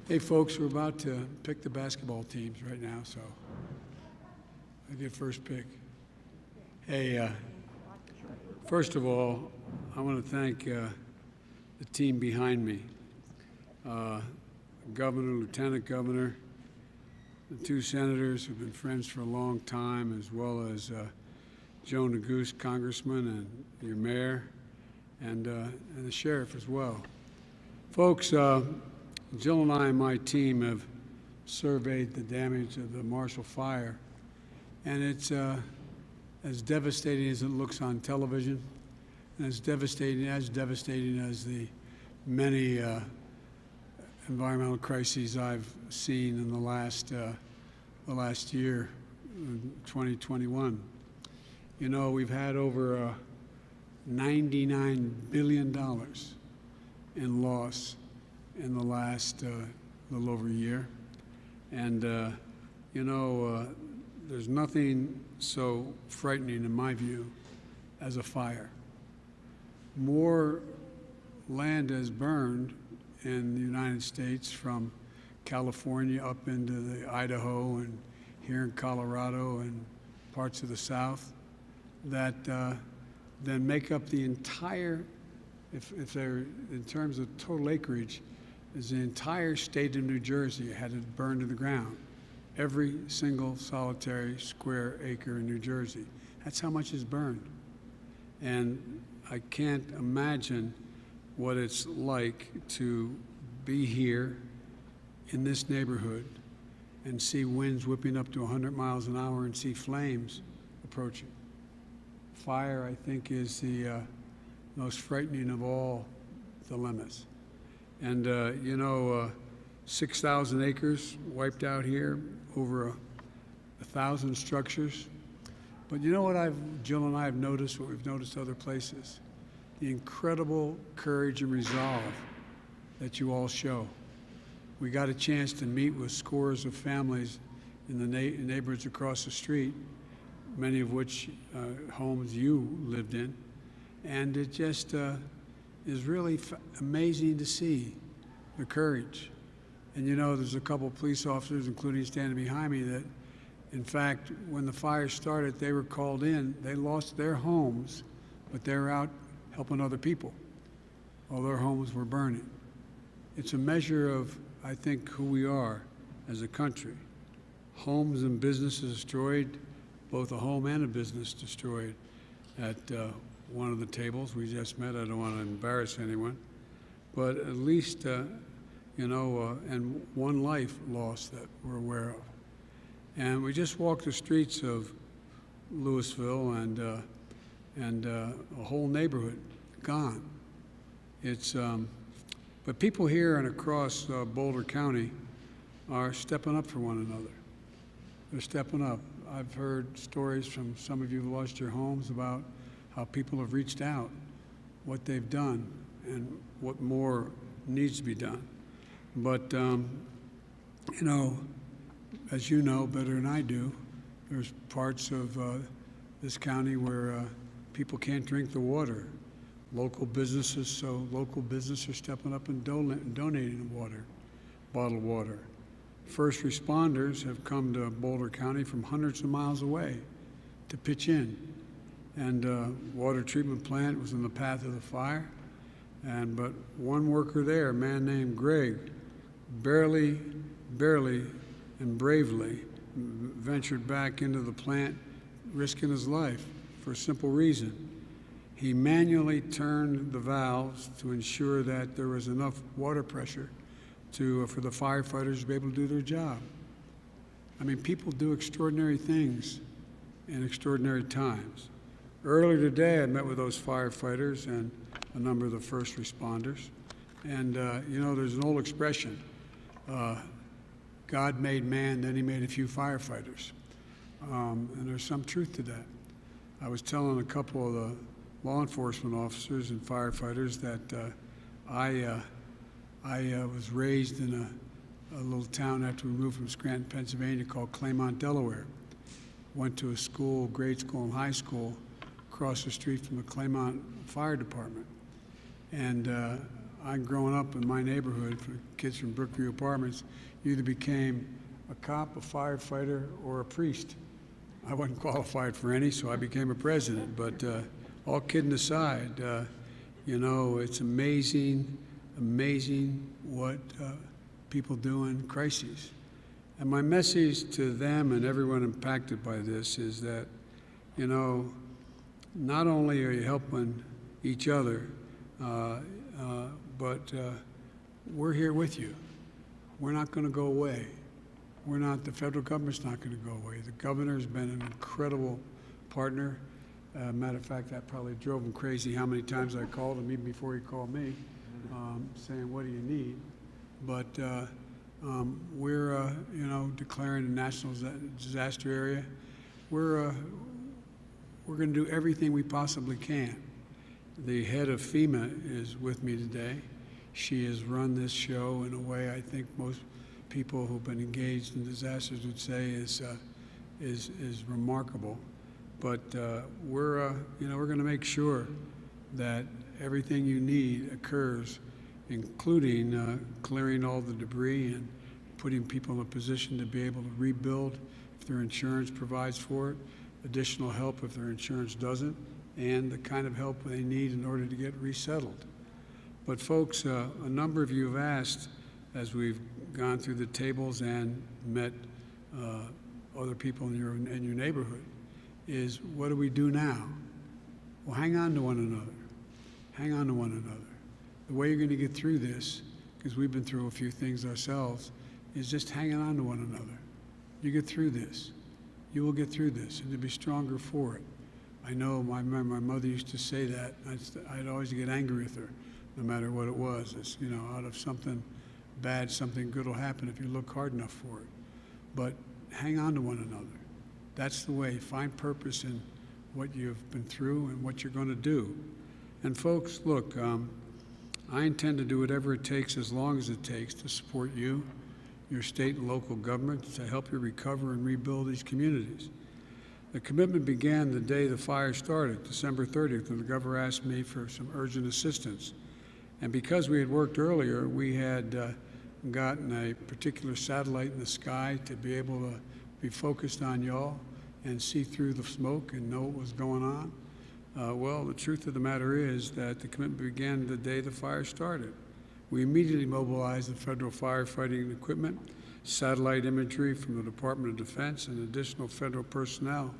Hey, folks, we're about to pick the basketball teams right now, so I get first pick. Hey, first of all, I want to thank the team behind me, Governor, Lieutenant Governor, the two senators who've been friends for a long time, as well as Joe Neguse, Congressman, and your mayor, and the sheriff as well. Folks, Jill and I and my team have surveyed the damage of the Marshall Fire, and it's as devastating as it looks on television, and as devastating as the many environmental crises I've seen in the last year, 2021. You know, we've had over $99 billion in loss in the last little over a year. And, there's nothing so frightening, in my view, as a fire. More land has burned in the United States, from California up into the Idaho and here in Colorado and parts of the South, that then make up the entire, if they're in terms of total acreage, is the entire state of New Jersey had it burned to the ground. Every single solitary square acre in New Jersey. That's how much is burned. And I can't imagine what it's like to be here in this neighborhood and see winds whipping up to 100 miles an hour and see flames approaching. Fire, I think, is the most frightening of all dilemmas. And, 6,000 acres wiped out here, over 1,000 structures. But you know what Jill and I have noticed, what we've noticed other places? The incredible courage and resolve that you all show. We got a chance to meet with scores of families in the neighborhoods across the street, many of which homes you lived in. And it just is really amazing to see the courage. And there's a couple of police officers, including standing behind me, that, in fact, when the fire started, they were called in. They lost their homes, but they were out helping other people while their homes were burning. It's a measure of, I think, who we are as a country. Homes and businesses destroyed, both a home and a business destroyed at one of the tables we just met. I don't want to embarrass anyone, but at least, and one life lost that we're aware of. And we just walked the streets of Louisville, and a whole neighborhood gone. But people here and across Boulder County are stepping up for one another. They're stepping up. I've heard stories from some of you who lost your homes about how people have reached out, what they've done, and what more needs to be done. But, as you know better than I do, there's parts of this county where people can't drink the water. Local businesses are stepping up and donating water, bottled water. First responders have come to Boulder County from hundreds of miles away to pitch in. And water treatment plant was in the path of the fire. But one worker there, a man named Greg, barely and bravely ventured back into the plant, risking his life for a simple reason. He manually turned the valves to ensure that there was enough water pressure for the firefighters to be able to do their job. I mean, people do extraordinary things in extraordinary times. Earlier today, I met with those firefighters and a number of the first responders. And, there's an old expression, God made man, then he made a few firefighters. And there's some truth to that. I was telling a couple of the law enforcement officers and firefighters that I was raised in a little town after we moved from Scranton, Pennsylvania, called Claymont, Delaware. Went to a school, grade school and high school, across the street from the Claymont Fire Department. And I growing up in my neighborhood, for kids from Brookview Apartments, you either became a cop, a firefighter, or a priest. I wasn't qualified for any, so I became a president. But all kidding aside, you know, it's amazing what people do in crises. And my message to them and everyone impacted by this is that, you know, not only are you helping each other, but we're here with you. We're not going to go away. The federal government's not going to go away. The governor's been an incredible partner. Matter of fact, that probably drove him crazy how many times I called him, even before he called me, saying, what do you need? But we're, you know, declaring a national disaster area. We're going to do everything we possibly can. The head of FEMA is with me today. She has run this show in a way I think most people who've been engaged in disasters would say is remarkable. But we're going to make sure that everything you need occurs, including clearing all the debris and putting people in a position to be able to rebuild if their insurance provides for it, additional help if their insurance doesn't, and the kind of help they need in order to get resettled. But folks, a number of you have asked, as we've gone through the tables and met other people in your neighborhood, is what do we do now? Well, hang on to one another. Hang on to one another. The way you're going to get through this, because we've been through a few things ourselves, is just hanging on to one another. You get through this. You will get through this, and to be stronger for it. I know, I remember my mother used to say that. I'd always get angry with her, no matter what it was. It's, you know, out of something bad, something good will happen if you look hard enough for it. But hang on to one another. That's the way. Find purpose in what you've been through and what you're going to do. And folks, look, I intend to do whatever it takes, as long as it takes, to support you, your state and local governments, to help you recover and rebuild these communities. The commitment began the day the fire started, December 30th, when the governor asked me for some urgent assistance. And because we had worked earlier, we had gotten a particular satellite in the sky to be able to be focused on y'all and see through the smoke and know what was going on. Well, the truth of the matter is that the commitment began the day the fire started. We immediately mobilized the federal firefighting equipment, satellite imagery from the Department of Defense, and additional federal personnel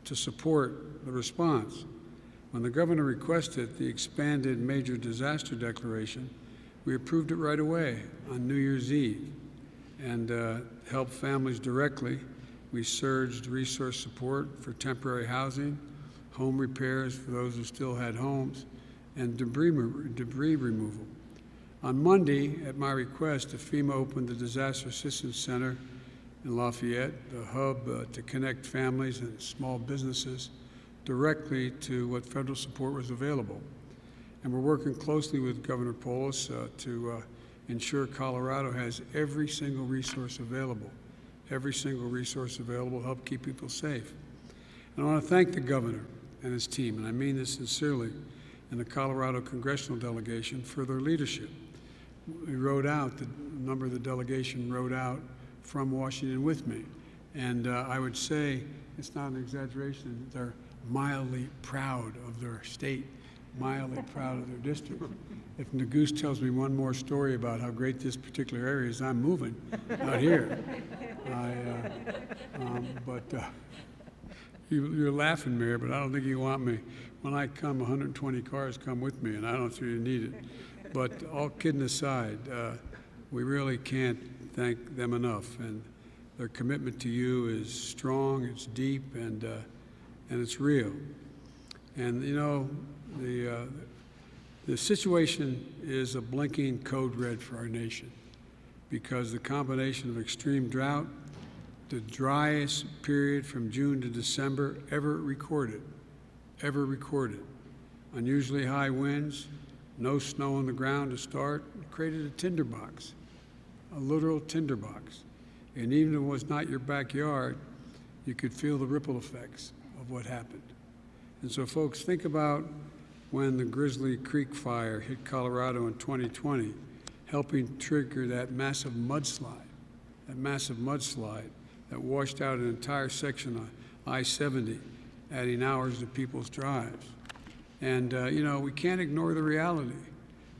to support the response. When the governor requested the expanded major disaster declaration, we approved it right away on New Year's Eve. And helped families directly, we surged resource support for temporary housing, home repairs for those who still had homes, and debris removal. On Monday, at my request, FEMA opened the Disaster Assistance Center in Lafayette, the hub to connect families and small businesses directly to what federal support was available. And we're working closely with Governor Polis to ensure Colorado has every single resource available to help keep people safe. And I want to thank the governor and his team, and I mean this sincerely, and the Colorado congressional delegation for their leadership. We rode out, a number of the delegation rode out from Washington with me. And I would say, it's not an exaggeration, they're mildly proud of their state, mildly proud of their district. If Nagoose tells me one more story about how great this particular area is, I'm moving out here. You're laughing, Mayor, but I don't think you want me. When I come, 120 cars come with me, and I don't think you need it. But all kidding aside, we really can't thank them enough. And their commitment to you is strong, it's deep, and it's real. And you know, the situation is a blinking code red for our nation, because the combination of extreme drought, the driest period from June to December ever recorded, unusually high winds, no snow on the ground to start, created a tinderbox, a literal tinderbox. And even if it was not your backyard, you could feel the ripple effects of what happened. And so folks, think about when the Grizzly Creek fire hit Colorado in 2020, helping trigger that massive mudslide that washed out an entire section of I-70, adding hours to people's drives. And, you know, we can't ignore the reality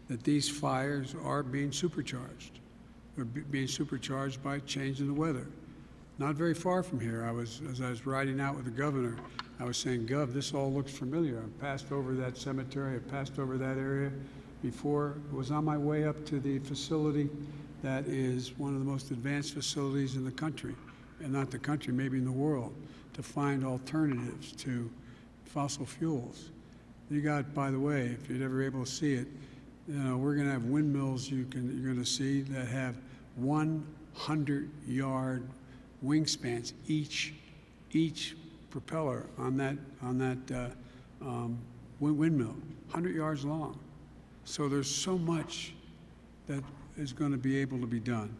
that these fires are being supercharged. They're being supercharged by changing the weather. Not very far from here, as I was riding out with the governor, I was saying, Gov, this all looks familiar. I passed over that cemetery, I passed over that area before. I was on my way up to the facility that is one of the most advanced facilities in the country, and not the country, maybe in the world, to find alternatives to fossil fuels. You got, by the way, if you're ever able to see it, you know, we're going to have windmills you're going to see that have 100-yard wingspans each propeller on that windmill, 100 yards long. So there's so much that is going to be able to be done.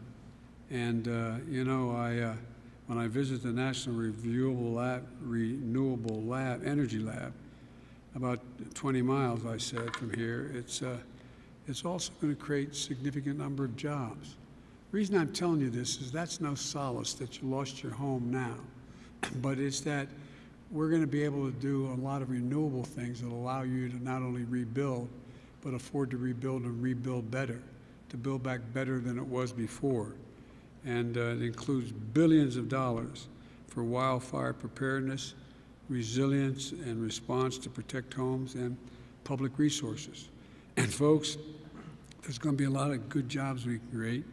And you know, when I visit the National Renewable Energy Lab, about 20 miles, I said, from here, it's also going to create a significant number of jobs. The reason I'm telling you this is that's no solace that you lost your home now, but it's that we're going to be able to do a lot of renewable things that allow you to not only rebuild, but afford to rebuild and rebuild better, to build back better than it was before. And it includes billions of dollars for wildfire preparedness, resilience, and response to protect homes and public resources. And folks, there's going to be a lot of good jobs we can create,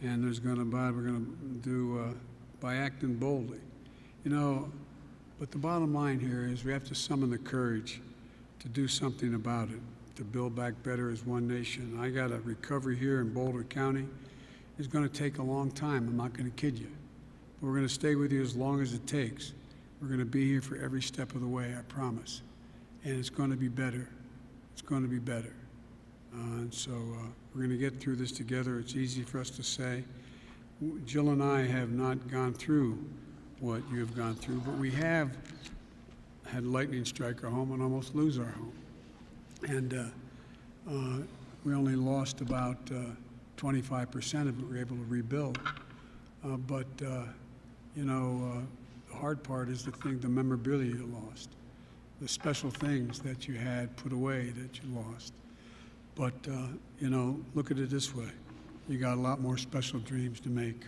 and we're going to do by acting boldly. You know, but the bottom line here is we have to summon the courage to do something about it, to build back better as one nation. I got a recovery here in Boulder County. It's going to take a long time. I'm not going to kid you. But we're going to stay with you as long as it takes. We're going to be here for every step of the way, I promise. And it's going to be better. It's going to be better. And so we're going to get through this together. It's easy for us to say. Jill and I have not gone through what you have gone through, but we have had lightning strike our home and almost lose our home. And we only lost about 25% of it. We were able to rebuild. But you know, the hard part is the memorabilia you lost, the special things that you had put away that you lost. But, you know, look at it this way. You got a lot more special dreams to make,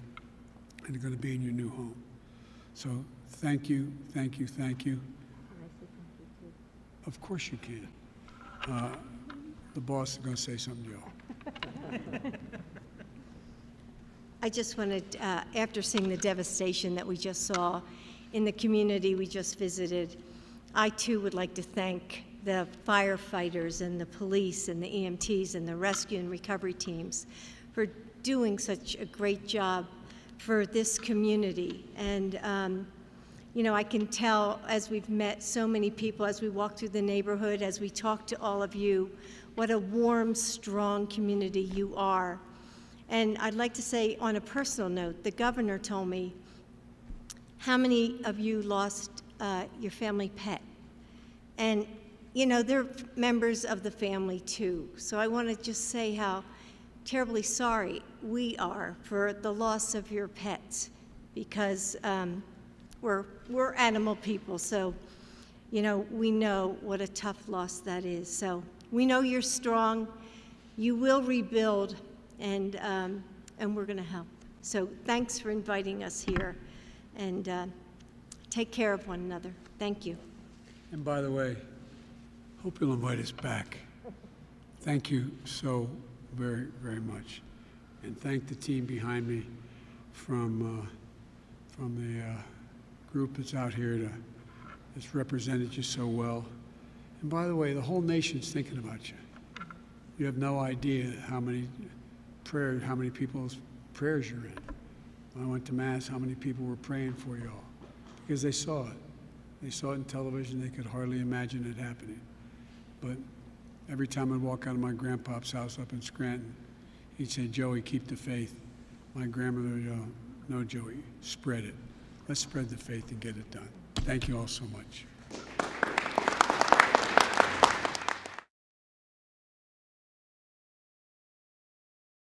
and they're going to be in your new home. So thank you, thank you, thank you. Can I say thank you too? Of course you can. The boss is going to say something to y'all. I just wanted, after seeing the devastation that we just saw in the community we just visited, I too would like to thank the firefighters and the police and the EMTs and the rescue and recovery teams for doing such a great job for this community. And you know, I can tell as we've met so many people, as we walk through the neighborhood, as we talk to all of you, what a warm, strong community you are. And I'd like to say on a personal note, the governor told me, how many of you lost your family pet? And you know, they're members of the family too. So I want to just say how terribly sorry we are for the loss of your pets, because we're animal people. So, you know, we know what a tough loss that is. So we know you're strong. You will rebuild, and we're going to help. So thanks for inviting us here, and take care of one another. Thank you. And by the way, hope you'll invite us back. Thank you so very, very much. And thank the team behind me from the group that's out here that's represented you so well. And by the way, the whole nation's thinking about you. You have no idea how many people's prayers you're in. When I went to Mass, how many people were praying for you all, because they saw it. They saw it on television. They could hardly imagine it happening. But every time I'd walk out of my grandpa's house up in Scranton, he'd say, Joey, keep the faith. My grandmother would go, no, Joey, spread it. Let's spread the faith and get it done. Thank you all so much.